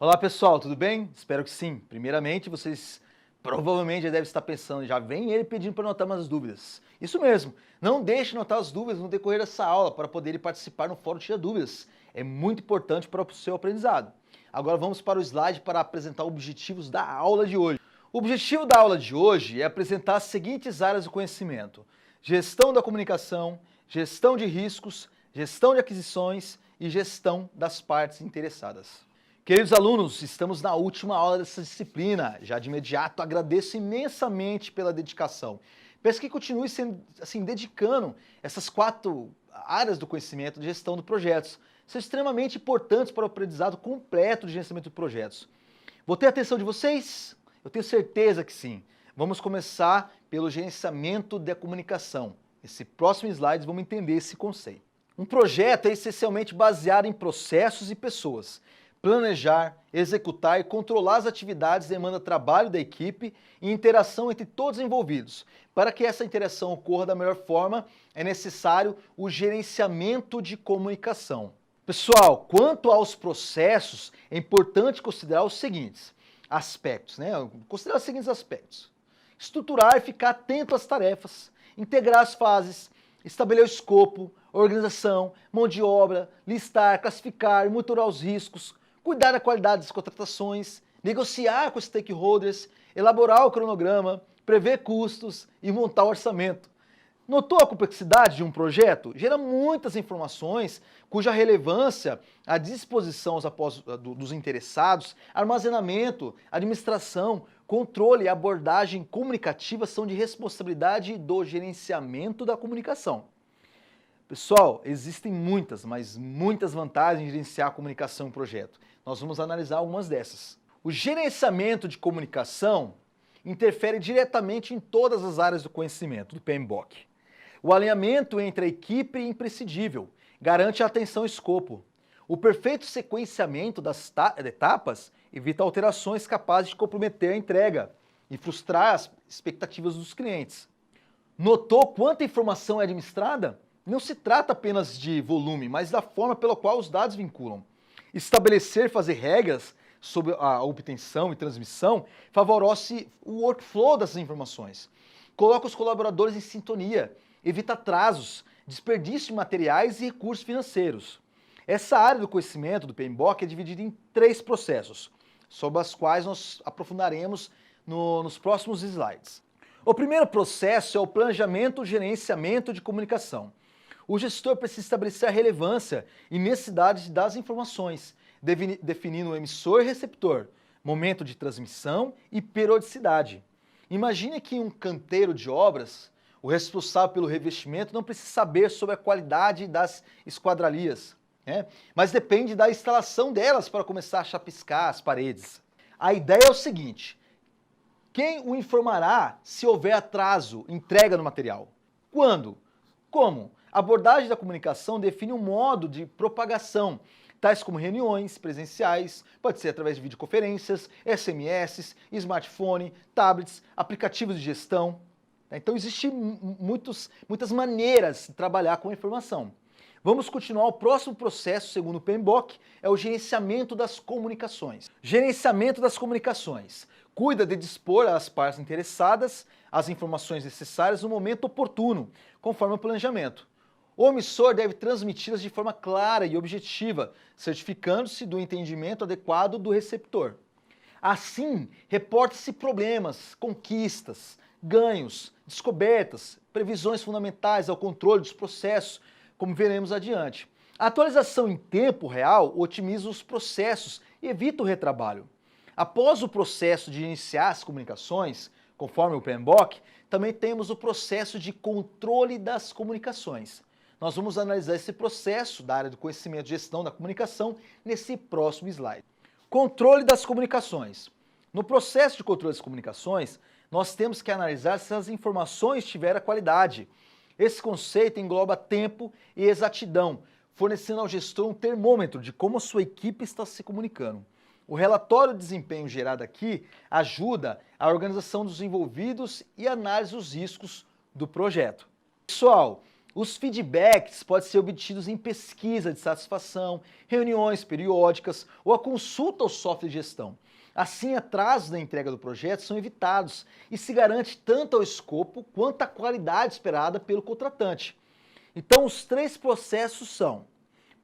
Olá pessoal, tudo bem? Espero que sim. Primeiramente, vocês provavelmente já devem estar pensando, já vem ele pedindo para anotar umas dúvidas. Isso mesmo, não deixe de anotar as dúvidas no decorrer dessa aula para poder participar no Fórum Tira Dúvidas. É muito importante para o seu aprendizado. Agora vamos para o slide para apresentar os objetivos da aula de hoje. O objetivo da aula de hoje é apresentar as seguintes áreas do conhecimento: gestão da comunicação, gestão de riscos, gestão de aquisições e gestão das partes interessadas. Queridos alunos, estamos na última aula dessa disciplina. Já de imediato agradeço imensamente pela dedicação. Peço que continue dedicando essas 4 áreas do conhecimento de gestão de projetos. São extremamente importantes para o aprendizado completo de gerenciamento de projetos. Vou ter a atenção de vocês? Eu tenho certeza que sim. Vamos começar pelo gerenciamento da comunicação. Nesse próximo slide vamos entender esse conceito. Um projeto é essencialmente baseado em processos e pessoas. Planejar, executar e controlar as atividades demanda trabalho da equipe e interação entre todos os envolvidos. Para que essa interação ocorra da melhor forma, é necessário o gerenciamento de comunicação. Pessoal, quanto aos processos, é importante considerar os seguintes aspectos, Considerar os seguintes aspectos: estruturar e ficar atento às tarefas, integrar as fases, estabelecer o escopo, organização, mão de obra, listar, classificar, monitorar os riscos, cuidar da qualidade das contratações, negociar com os stakeholders, elaborar o cronograma, prever custos e montar o orçamento. Notou a complexidade de um projeto? Gera muitas informações cuja relevância, a disposição dos interessados, armazenamento, administração, controle e abordagem comunicativa são de responsabilidade do gerenciamento da comunicação. Pessoal, existem muitas, mas muitas vantagens de gerenciar a comunicação em projeto. Nós vamos analisar algumas dessas. O gerenciamento de comunicação interfere diretamente em todas as áreas do conhecimento do PMBOK. O alinhamento entre a equipe é imprescindível, garante a atenção e escopo. O perfeito sequenciamento das etapas evita alterações capazes de comprometer a entrega e frustrar as expectativas dos clientes. Notou quanta informação é administrada? Não se trata apenas de volume, mas da forma pela qual os dados vinculam. Estabelecer e fazer regras sobre a obtenção e transmissão favorece o workflow dessas informações. Coloca os colaboradores em sintonia, evita atrasos, desperdício de materiais e recursos financeiros. Essa área do conhecimento do PMBOK é dividida em 3 processos, sobre as quais nós aprofundaremos nos próximos slides. O primeiro processo é o planejamento e gerenciamento de comunicação. O gestor precisa estabelecer a relevância e necessidade das informações, definindo o emissor e receptor, momento de transmissão e periodicidade. Imagine que em um canteiro de obras, o responsável pelo revestimento não precisa saber sobre a qualidade das esquadrarias, mas depende da instalação delas para começar a chapiscar as paredes. A ideia é o seguinte: quem o informará se houver atraso, entrega no material? Quando? Como? A abordagem da comunicação define um modo de propagação, tais como reuniões presenciais, pode ser através de videoconferências, SMS, smartphone, tablets, aplicativos de gestão. Então existem muitas maneiras de trabalhar com a informação. Vamos continuar. O próximo processo, segundo o PMBOK, é o gerenciamento das comunicações. Gerenciamento das comunicações. Cuida de dispor às partes interessadas as informações necessárias no momento oportuno, conforme o planejamento. O emissor deve transmiti-las de forma clara e objetiva, certificando-se do entendimento adequado do receptor. Assim, reporta-se problemas, conquistas, ganhos, descobertas, previsões fundamentais ao controle dos processos, como veremos adiante. A atualização em tempo real otimiza os processos e evita o retrabalho. Após o processo de iniciar as comunicações, conforme o PMBOK, também temos o processo de controle das comunicações. Nós vamos analisar esse processo da área do conhecimento e gestão da comunicação nesse próximo slide. Controle das comunicações. No processo de controle das comunicações, nós temos que analisar se as informações tiveram qualidade. Esse conceito engloba tempo e exatidão, fornecendo ao gestor um termômetro de como a sua equipe está se comunicando. O relatório de desempenho gerado aqui ajuda a organização dos envolvidos e a análise dos riscos do projeto. Pessoal, Os feedbacks podem ser obtidos em pesquisa de satisfação, reuniões periódicas ou a consulta ao software de gestão. Assim, atrasos na entrega do projeto são evitados e se garante tanto ao escopo quanto à qualidade esperada pelo contratante. Então, os três processos são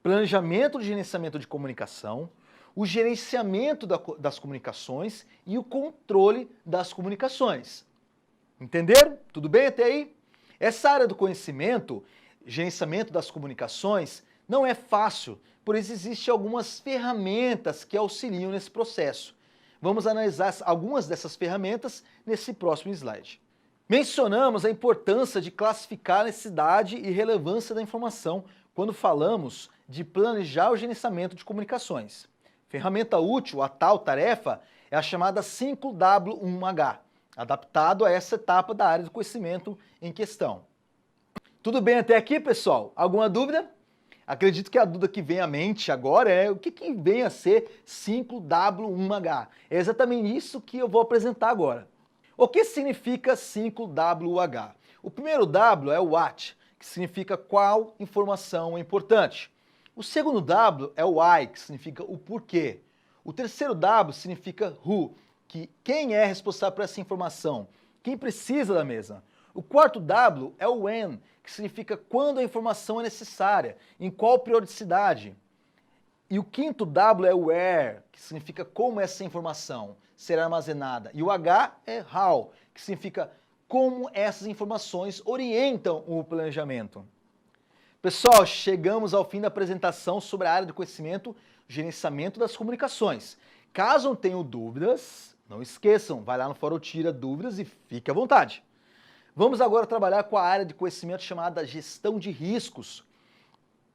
planejamento de gerenciamento de comunicação, o gerenciamento das comunicações e o controle das comunicações. Entenderam? Tudo bem até aí? Essa área do conhecimento, gerenciamento das comunicações, não é fácil, pois existem algumas ferramentas que auxiliam nesse processo. Vamos analisar algumas dessas ferramentas nesse próximo slide. Mencionamos a importância de classificar a necessidade e relevância da informação quando falamos de planejar o gerenciamento de comunicações. Ferramenta útil, a tal tarefa, é a chamada 5W1H, adaptado a essa etapa da área do conhecimento em questão. Tudo bem até aqui, pessoal? Alguma dúvida? Acredito que a dúvida que vem à mente agora é o que vem a ser 5W1H. É exatamente isso que eu vou apresentar agora. O que significa 5W1H? O primeiro W é o what, que significa qual informação é importante. O segundo W é o why, que significa o porquê. O terceiro W significa who, que quem é responsável por essa informação, quem precisa da mesma. O quarto W é o when, que significa quando a informação é necessária, em qual periodicidade. E o quinto W é o where, que significa como essa informação será armazenada. E o H é how, que significa como essas informações orientam o planejamento. Pessoal, chegamos ao fim da apresentação sobre a área de conhecimento, gerenciamento das comunicações. Caso não tenham dúvidas, não esqueçam, vai lá no Fórum Tira Dúvidas e fique à vontade. Vamos agora trabalhar com a área de conhecimento chamada gestão de riscos.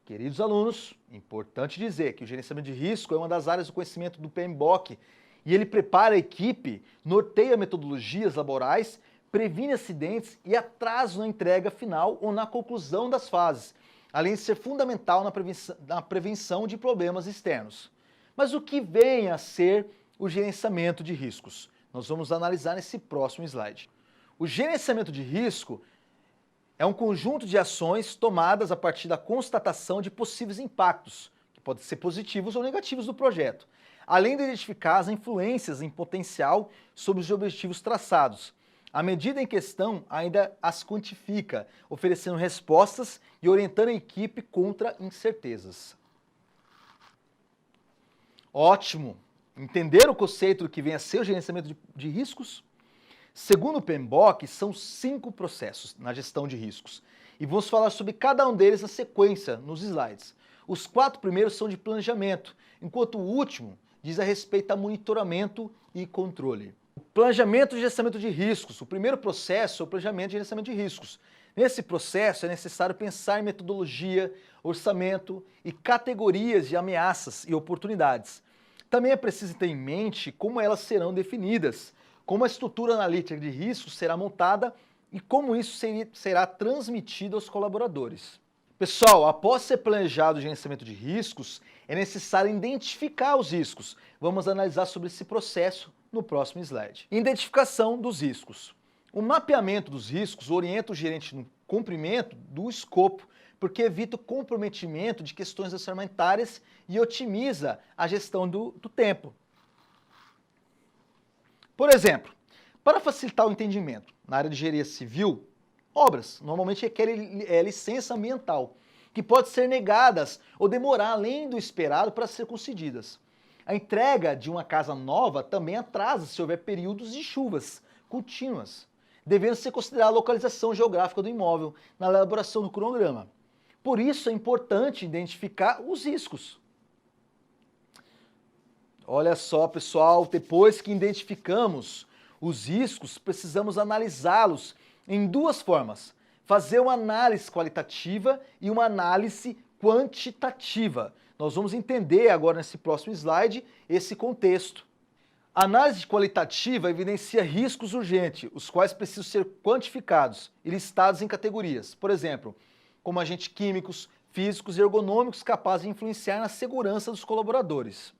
Queridos alunos, importante dizer que o gerenciamento de risco é uma das áreas do conhecimento do PMBOK e ele prepara a equipe, norteia metodologias laborais, previne acidentes e atrasos na entrega final ou na conclusão das fases, além de ser fundamental na prevenção de problemas externos. Mas o que vem a ser o gerenciamento de riscos? Nós vamos analisar nesse próximo slide. O gerenciamento de risco é um conjunto de ações tomadas a partir da constatação de possíveis impactos, que podem ser positivos ou negativos do projeto, além de identificar as influências em potencial sobre os objetivos traçados. A medida em questão ainda as quantifica, oferecendo respostas e orientando a equipe contra incertezas. Ótimo! Entenderam o conceito do que vem a ser o gerenciamento de riscos? Segundo o PMBOK, são 5 processos na gestão de riscos. E vamos falar sobre cada um deles na sequência, nos slides. Os 4 primeiros são de planejamento, enquanto o último diz a respeito a monitoramento e controle. O planejamento e gerenciamento de riscos. O primeiro processo é o planejamento e gerenciamento de riscos. Nesse processo é necessário pensar em metodologia, orçamento e categorias de ameaças e oportunidades. Também é preciso ter em mente como elas serão definidas, como a estrutura analítica de riscos será montada e como isso será transmitido aos colaboradores. Pessoal, após ser planejado o gerenciamento de riscos, é necessário identificar os riscos. Vamos analisar sobre esse processo no próximo slide. Identificação dos riscos. O mapeamento dos riscos orienta o gerente no cumprimento do escopo, porque evita o comprometimento de questões orçamentárias e otimiza a gestão do tempo. Por exemplo, para facilitar o entendimento, na área de engenharia civil, obras normalmente requerem licença ambiental, que pode ser negadas ou demorar além do esperado para ser concedidas. A entrega de uma casa nova também atrasa se houver períodos de chuvas contínuas, devendo ser considerada a localização geográfica do imóvel na elaboração do cronograma. Por isso é importante identificar os riscos. Olha só, pessoal, depois que identificamos os riscos, precisamos analisá-los em 2 formas. Fazer uma análise qualitativa e uma análise quantitativa. Nós vamos entender agora nesse próximo slide esse contexto. A análise qualitativa evidencia riscos urgentes, os quais precisam ser quantificados e listados em categorias. Por exemplo, como agentes químicos, físicos e ergonômicos capazes de influenciar na segurança dos colaboradores.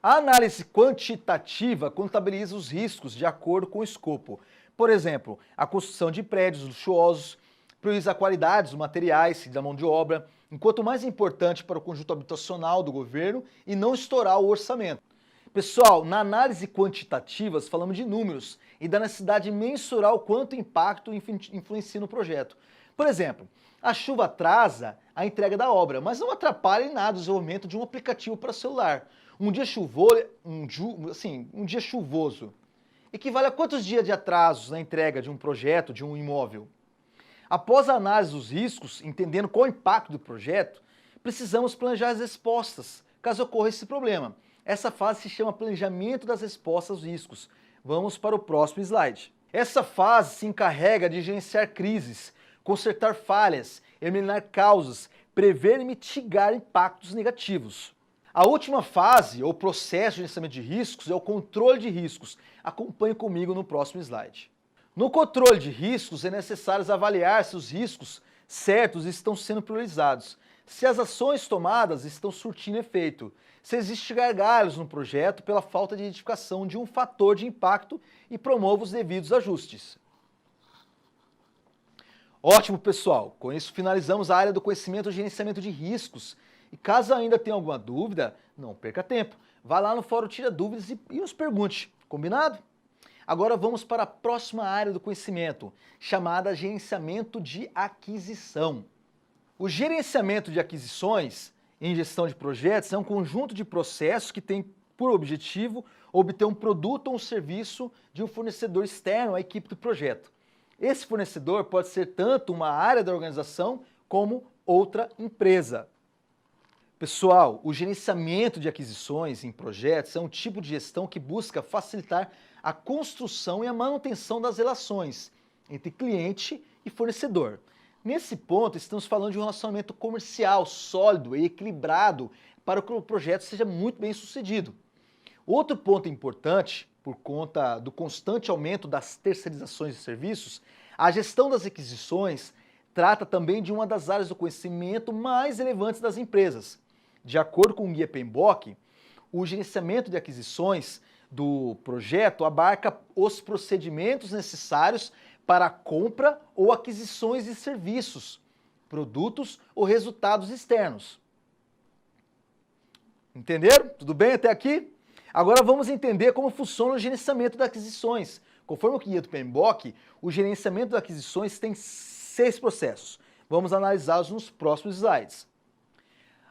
A análise quantitativa contabiliza os riscos de acordo com o escopo. Por exemplo, a construção de prédios luxuosos, priorizar a qualidade dos materiais e da mão de obra, enquanto mais importante para o conjunto habitacional do governo e não estourar o orçamento. Pessoal, na análise quantitativa, falamos de números e da necessidade de mensurar o quanto o impacto influencia no projeto. Por exemplo, a chuva atrasa a entrega da obra, mas não atrapalha em nada o desenvolvimento de um aplicativo para celular. Um dia chuvoso equivale a quantos dias de atrasos na entrega de um projeto, de um imóvel? Após a análise dos riscos, entendendo qual é o impacto do projeto, precisamos planejar as respostas, caso ocorra esse problema. Essa fase se chama planejamento das respostas aos riscos. Vamos para o próximo slide. Essa fase se encarrega de gerenciar crises, consertar falhas, eliminar causas, prever e mitigar impactos negativos. A última fase, ou processo de gerenciamento de riscos, é o controle de riscos. Acompanhe comigo no próximo slide. No controle de riscos, é necessário avaliar se os riscos certos estão sendo priorizados, se as ações tomadas estão surtindo efeito, se existem gargalos no projeto pela falta de identificação de um fator de impacto e promova os devidos ajustes. Ótimo, pessoal! Com isso finalizamos a área do conhecimento e gerenciamento de riscos. E caso ainda tenha alguma dúvida, não perca tempo. Vá lá no fórum Tira Dúvidas e nos pergunte. Combinado? Agora vamos para a próxima área do conhecimento, chamada gerenciamento de aquisição. O gerenciamento de aquisições em gestão de projetos é um conjunto de processos que tem por objetivo obter um produto ou um serviço de um fornecedor externo à equipe do projeto. Esse fornecedor pode ser tanto uma área da organização como outra empresa. Pessoal, o gerenciamento de aquisições em projetos é um tipo de gestão que busca facilitar a construção e a manutenção das relações entre cliente e fornecedor. Nesse ponto, estamos falando de um relacionamento comercial sólido e equilibrado para que o projeto seja muito bem sucedido. Outro ponto importante, por conta do constante aumento das terceirizações de serviços, a gestão das aquisições trata também de uma das áreas do conhecimento mais relevantes das empresas. De acordo com o Guia PMBOK, o gerenciamento de aquisições do projeto abarca os procedimentos necessários para a compra ou aquisições de serviços, produtos ou resultados externos. Entenderam? Tudo bem até aqui? Agora vamos entender como funciona o gerenciamento das aquisições. Conforme o guia do PMBOK, o gerenciamento das aquisições tem 6 processos. Vamos analisá-los nos próximos slides.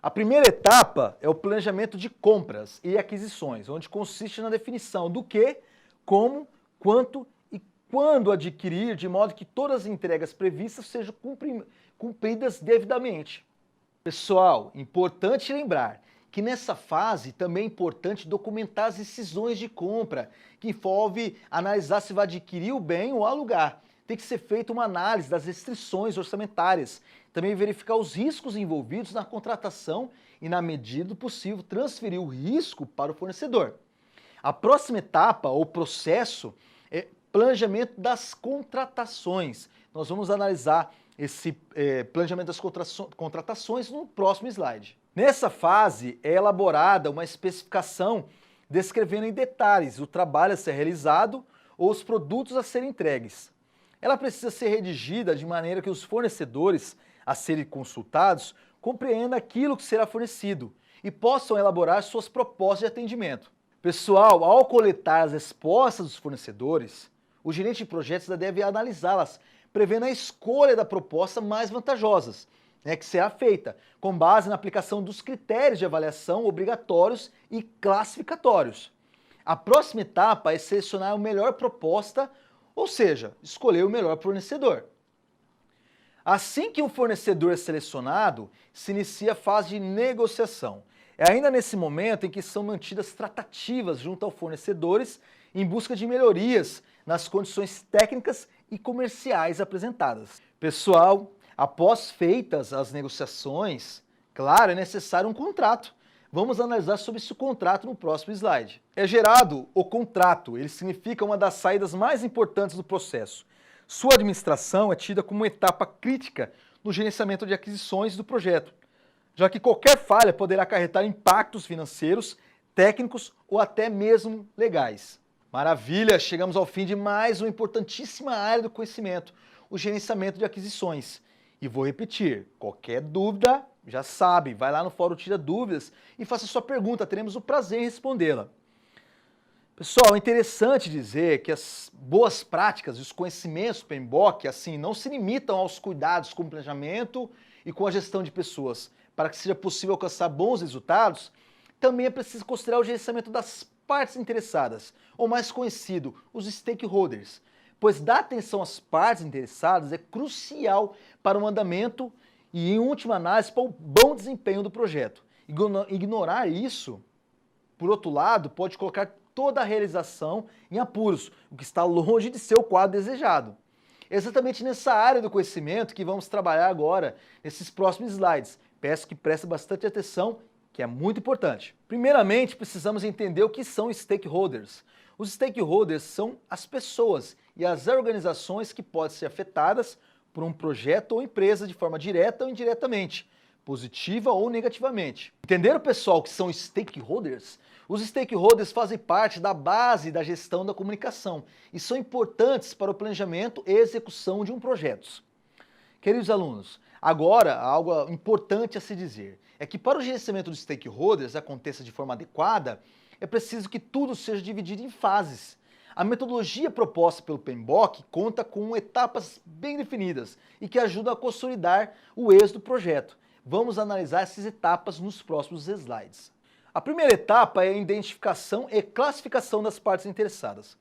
A primeira etapa é o planejamento de compras e aquisições, onde consiste na definição do que, como, quanto e quando adquirir, de modo que todas as entregas previstas sejam cumpridas devidamente. Pessoal, importante lembrar que nessa fase também é importante documentar as decisões de compra, que envolve analisar se vai adquirir o bem ou alugar. Tem que ser feita uma análise das restrições orçamentárias, também verificar os riscos envolvidos na contratação e, na medida do possível, transferir o risco para o fornecedor. A próxima etapa, ou processo, é planejamento das contratações. Nós vamos analisar esse planejamento das contratações no próximo slide. Nessa fase é elaborada uma especificação descrevendo em detalhes o trabalho a ser realizado ou os produtos a serem entregues. Ela precisa ser redigida de maneira que os fornecedores a serem consultados compreendam aquilo que será fornecido e possam elaborar suas propostas de atendimento. Pessoal, ao coletar as respostas dos fornecedores, o gerente de projetos deve analisá-las, prevendo a escolha da proposta mais vantajosa, que será feita com base na aplicação dos critérios de avaliação obrigatórios e classificatórios. A próxima etapa é selecionar a melhor proposta, ou seja, escolher o melhor fornecedor. Assim que um fornecedor é selecionado, se inicia a fase de negociação. É ainda nesse momento em que são mantidas tratativas junto aos fornecedores em busca de melhorias nas condições técnicas e comerciais apresentadas. Pessoal, após feitas as negociações, claro, é necessário um contrato. Vamos analisar sobre esse contrato no próximo slide. É gerado o contrato, ele significa uma das saídas mais importantes do processo. Sua administração é tida como uma etapa crítica no gerenciamento de aquisições do projeto, já que qualquer falha poderá acarretar impactos financeiros, técnicos ou até mesmo legais. Maravilha, chegamos ao fim de mais uma importantíssima área do conhecimento, o gerenciamento de aquisições. E vou repetir, qualquer dúvida, já sabe, vai lá no Fórum Tira Dúvidas e faça sua pergunta, teremos o prazer em respondê-la. Pessoal, é interessante dizer que as boas práticas e os conhecimentos do PMBOK, assim, não se limitam aos cuidados com o planejamento e com a gestão de pessoas. Para que seja possível alcançar bons resultados, também é preciso considerar o gerenciamento das partes interessadas, ou mais conhecido, os stakeholders, pois dar atenção às partes interessadas é crucial para o andamento e, em última análise, para o bom desempenho do projeto. Ignorar isso, por outro lado, pode colocar toda a realização em apuros, o que está longe de ser o quadro desejado. É exatamente nessa área do conhecimento que vamos trabalhar agora, nesses próximos slides. Peço que preste bastante atenção, que é muito importante. Primeiramente, precisamos entender o que são stakeholders. Os stakeholders são as pessoas e as organizações que podem ser afetadas por um projeto ou empresa de forma direta ou indiretamente, positiva ou negativamente. Entenderam, pessoal, o que são stakeholders? Os stakeholders fazem parte da base da gestão da comunicação e são importantes para o planejamento e execução de um projeto. Queridos alunos, agora algo importante a se dizer é que para o gerenciamento dos stakeholders aconteça de forma adequada, é preciso que tudo seja dividido em fases. A metodologia proposta pelo PMBOK conta com etapas bem definidas e que ajudam a consolidar o êxito do projeto. Vamos analisar essas etapas nos próximos slides. A primeira etapa é a identificação e classificação das partes interessadas.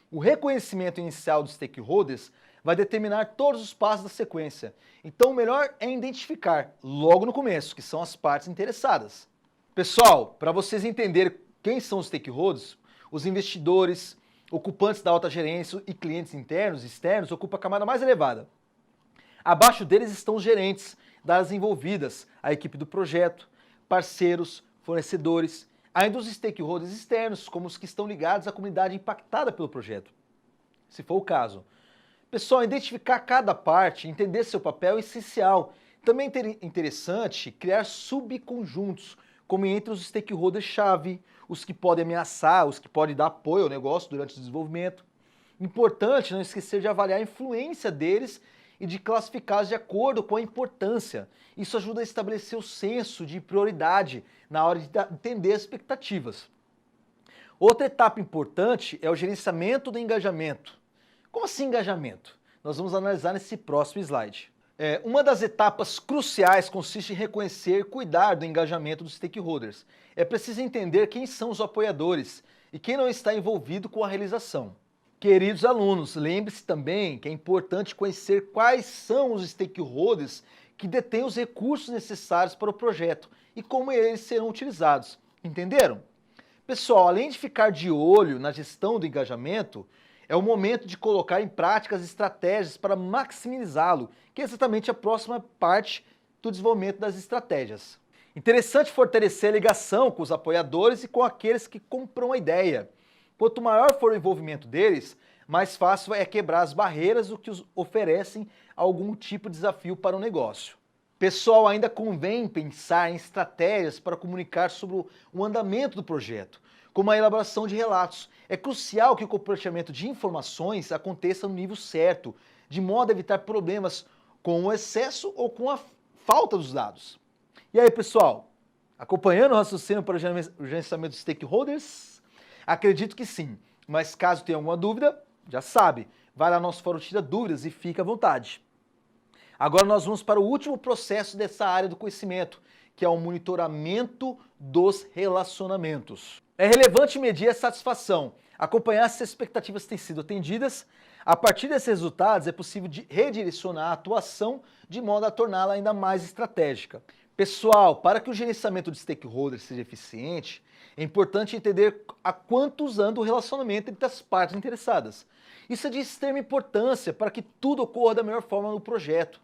O reconhecimento inicial dos stakeholders vai determinar todos os passos da sequência. Então o melhor é identificar logo no começo, que são as partes interessadas. Pessoal, para vocês entenderem quem são os stakeholders, os investidores, ocupantes da alta gerência e clientes internos e externos ocupam a camada mais elevada. Abaixo deles estão os gerentes das áreas envolvidas, a equipe do projeto, parceiros, fornecedores, ainda os stakeholders externos, como os que estão ligados à comunidade impactada pelo projeto, se for o caso. Pessoal, identificar cada parte, entender seu papel é essencial. Também é interessante criar subconjuntos, como entre os stakeholders-chave, os que podem ameaçar, os que podem dar apoio ao negócio durante o desenvolvimento. Importante não esquecer de avaliar a influência deles e de classificá-los de acordo com a importância. Isso ajuda a estabelecer o senso de prioridade na hora de entender as expectativas. Outra etapa importante é o gerenciamento do engajamento. Como assim engajamento? Nós vamos analisar nesse próximo slide. Uma das etapas cruciais consiste em reconhecer e cuidar do engajamento dos stakeholders. É preciso entender quem são os apoiadores e quem não está envolvido com a realização. Queridos alunos, lembre-se também que é importante conhecer quais são os stakeholders que detêm os recursos necessários para o projeto e como eles serão utilizados. Entenderam? Pessoal, além de ficar de olho na gestão do engajamento, é o momento de colocar em prática as estratégias para maximizá-lo, que é exatamente a próxima parte do desenvolvimento das estratégias. Interessante fortalecer a ligação com os apoiadores e com aqueles que compram a ideia. Quanto maior for o envolvimento deles, mais fácil é quebrar as barreiras do que os oferecem algum tipo de desafio para o negócio. Pessoal, ainda convém pensar em estratégias para comunicar sobre o andamento do projeto, como a elaboração de relatos. É crucial que o compartilhamento de informações aconteça no nível certo, de modo a evitar problemas com o excesso ou com a falta dos dados. E aí, pessoal, acompanhando o raciocínio para o gerenciamento de stakeholders? Acredito que sim, mas caso tenha alguma dúvida, já sabe, vai lá no nosso fórum Tira Dúvidas e fique à vontade. Agora nós vamos para o último processo dessa área do conhecimento, que é o monitoramento dos relacionamentos. É relevante medir a satisfação, acompanhar se as expectativas têm sido atendidas. A partir desses resultados é possível redirecionar a atuação de modo a torná-la ainda mais estratégica. Pessoal, para que o gerenciamento de stakeholders seja eficiente, é importante entender a quantos anda o relacionamento entre as partes interessadas. Isso é de extrema importância para que tudo ocorra da melhor forma no projeto.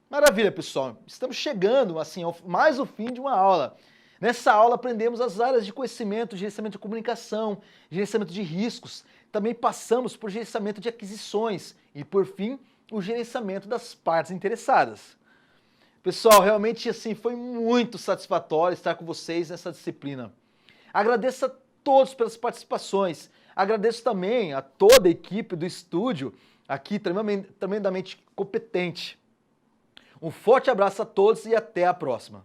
Maravilha, pessoal. Estamos chegando assim, mais ao fim de uma aula. Nessa aula aprendemos as áreas de conhecimento, gerenciamento de comunicação, gerenciamento de riscos. Também passamos por gerenciamento de aquisições e, por fim, o gerenciamento das partes interessadas. Pessoal, realmente assim foi muito satisfatório estar com vocês nessa disciplina. Agradeço a todos pelas participações. Agradeço também a toda a equipe do estúdio aqui tremendamente competente. Um forte abraço a todos e até a próxima.